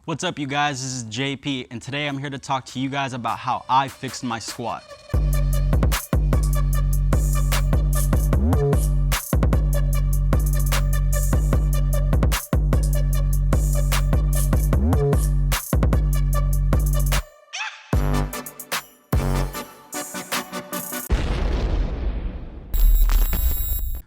What's up, you guys? This is JP, and today I'm here to talk to you guys about how I fixed my squat.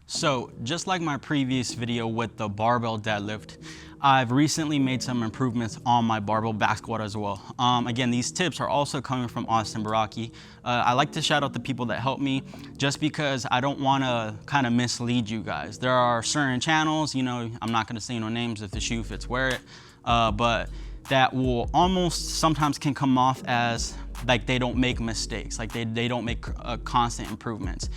So, just like my previous video with the barbell deadlift, I've recently made some improvements on my barbell back squat as well. Again, these tips are also coming from Austin Baraki. I like to shout out the people that help me just because I don't want to kind of mislead you guys. There are certain channels, you know, I'm not going to say no names, if the shoe fits, wear it, but that will almost sometimes can come off as like they don't make mistakes, like they don't make constant improvements.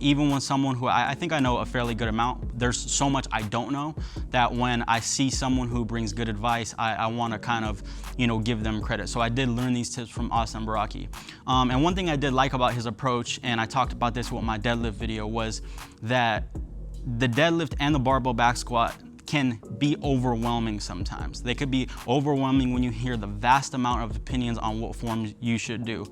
Even when someone who I think I know a fairly good amount, there's so much I don't know that when I see someone who brings good advice, I want to kind of, you know, give them credit. So I did learn these tips from Austin Baraki. And one thing I did like about his approach, and I talked about this with my deadlift video, was that the deadlift and the barbell back squat can be overwhelming sometimes. They could be overwhelming when you hear the vast amount of opinions on what forms you should do.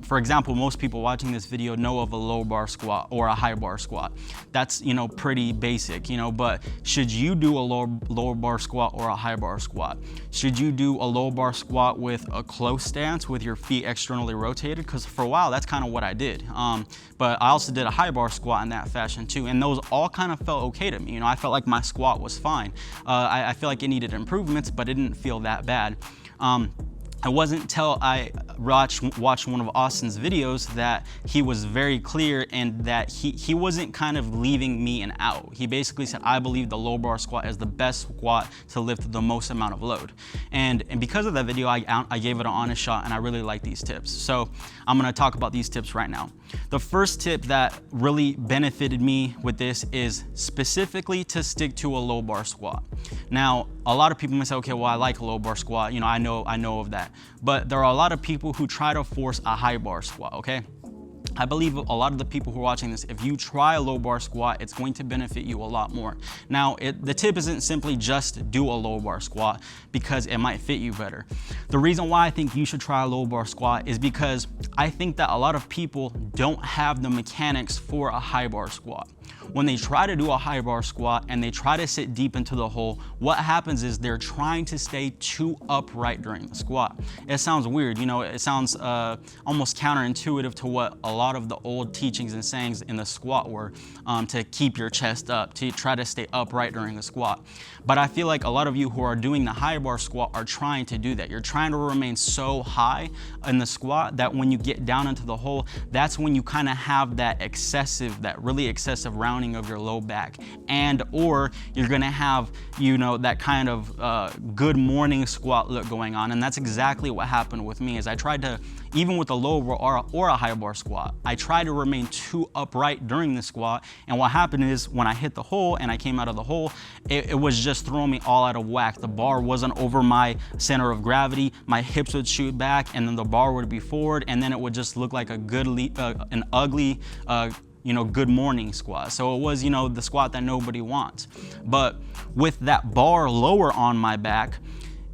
For example, most people watching this video know of a low bar squat or a high bar squat. That's, you know, pretty basic, you know, but should you do a lower bar squat or a high bar squat? Should you do a low bar squat with a close stance with your feet externally rotated? Because for a while, that's kind of what I did. But I also did a high bar squat in that fashion too. And those all kind of felt okay to me. You know, I felt like my squat was fine. I feel like it needed improvements, but it didn't feel that bad. It wasn't until I watched one of Austin's videos that he was very clear and that he wasn't kind of leaving me an out. He basically said, I believe the low bar squat is the best squat to lift the most amount of load. And because of that video, I gave it an honest shot, and I really like these tips. So I'm gonna talk about these tips right now. The first tip that really benefited me with this is specifically to stick to a low bar squat. Now, a lot of people may say, okay, well, I like a low bar squat. You know, I know of that. But there are a lot of people who try to force a high bar squat, okay? I believe a lot of the people who are watching this, if you try a low bar squat, it's going to benefit you a lot more. Now, the tip isn't simply just do a low bar squat because it might fit you better. The reason why I think you should try a low bar squat is because I think that a lot of people don't have the mechanics for a high bar squat. When they try to do a high bar squat and they try to sit deep into the hole, what happens is they're trying to stay too upright during the squat. It sounds weird, you know, it sounds almost counterintuitive to what a lot of the old teachings and sayings in the squat were, to keep your chest up, to try to stay upright during the squat. But I feel like a lot of you who are doing the high bar squat are trying to do that. You're trying to remain so high in the squat that when you get down into the hole, that's when you kind of have that really excessive rounding of your low back, and or you're gonna have, you know, that kind of good morning squat look going on. And that's exactly what happened with me. Is I tried to, even with a low or a high bar squat, I tried to remain too upright during the squat, and what happened is when I hit the hole and I came out of the hole, it was just throwing me all out of whack. The bar wasn't over my center of gravity, my hips would shoot back, and then the bar would be forward, and then it would just look like an ugly you know, good morning squat. So it was, you know, the squat that nobody wants. But with that bar lower on my back,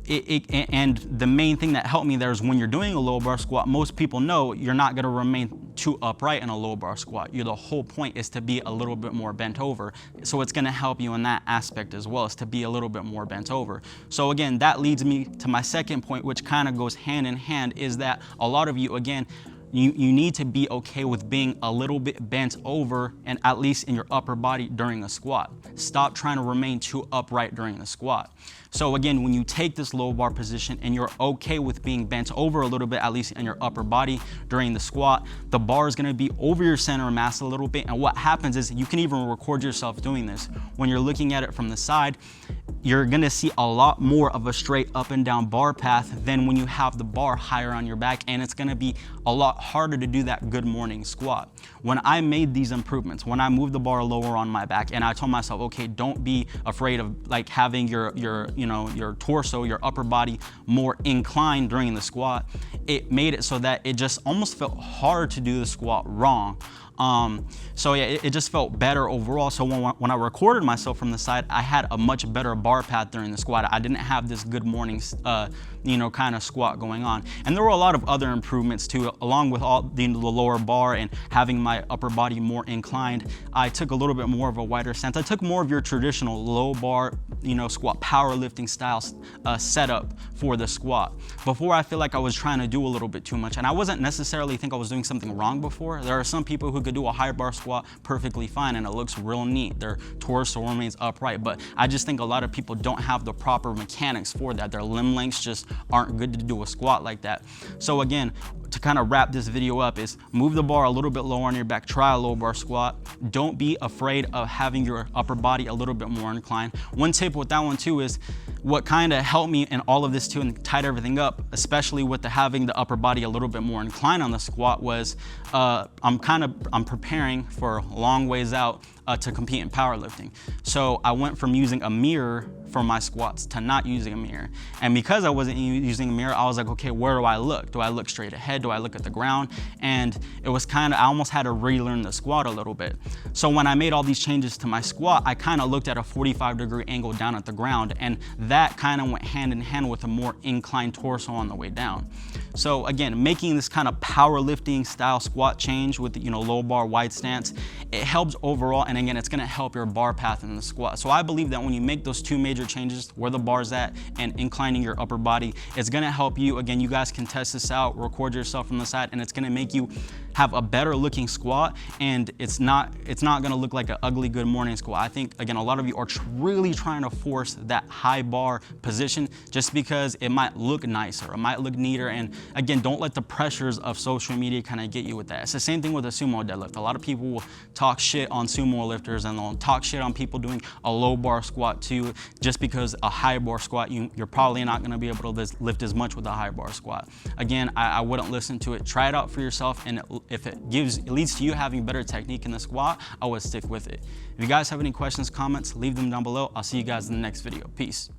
and the main thing that helped me there is when you're doing a low bar squat, most people know you're not gonna remain too upright in a low bar squat. The whole point is to be a little bit more bent over. So it's gonna help you in that aspect as well, is to be a little bit more bent over. So again, that leads me to my second point, which kind of goes hand in hand, is that a lot of you, again, you need to be okay with being a little bit bent over, and at least in your upper body during a squat. Stop trying to remain too upright during the squat. So again, when you take this low bar position and you're okay with being bent over a little bit, at least in your upper body during the squat, the bar is gonna be over your center of mass a little bit. And what happens is, you can even record yourself doing this. When you're looking at it from the side, you're gonna see a lot more of a straight up and down bar path than when you have the bar higher on your back, and it's gonna be a lot harder to do that good morning squat. When I made these improvements, when I moved the bar lower on my back, and I told myself, okay, don't be afraid of like having your torso, your upper body more inclined during the squat, it made it so that it just almost felt hard to do the squat wrong. So yeah, it just felt better overall. So when I recorded myself from the side, I had a much better bar path during the squat. I didn't have this good morning, kind of squat going on. And there were a lot of other improvements too, along with all the lower bar and having my upper body more inclined. I took a little bit more of a wider stance. I took more of your traditional low bar, squat powerlifting style setup for the squat. Before, I feel like I was trying to do a little bit too much, and I wasn't necessarily think I was doing something wrong before. There are some people who could do a high bar squat perfectly fine and it looks real neat. Their torso remains upright, but I just think a lot of people don't have the proper mechanics for that. Their limb lengths just aren't good to do a squat like that. So again, to kind of wrap this video up is move the bar a little bit lower on your back, try a low bar squat. Don't be afraid of having your upper body a little bit more inclined. One tip with that one too is what kind of helped me in all of this too and tied everything up, especially with having the upper body a little bit more inclined on the squat, was I'm preparing for a long ways out to compete in powerlifting. So I went from using a mirror for my squats to not using a mirror. And because I wasn't using a mirror, I was like, okay, where do I look? Do I look straight ahead? Do I look at the ground? And it was I almost had to relearn the squat a little bit. So when I made all these changes to my squat, I kind of looked at a 45-degree angle down at the ground, and that kind of went hand in hand with a more inclined torso on the way down. So again, making this kind of powerlifting style squat change with low bar, wide stance, it helps overall, and again, it's gonna help your bar path in the squat. So I believe that when you make those two major changes, where the bar's at and inclining your upper body, it's gonna help you. Again, you guys can test this out, record yourself from the side, and it's gonna make you have a better looking squat, and it's not gonna look like an ugly good morning squat. I think, again, a lot of you are really trying to force that high bar position just because it might look nicer, it might look neater, and again, don't let the pressures of social media kind of get you with that. It's the same thing with a sumo deadlift. A lot of people will talk shit on sumo lifters, and they'll talk shit on people doing a low bar squat too, just because a high bar squat, you're probably not gonna be able to lift as much with a high bar squat. Again, I wouldn't listen to it. Try it out for yourself, and if it leads to you having better technique in the squat, I would stick with it. If you guys have any questions, comments, leave them down below. I'll see you guys in the next video. Peace.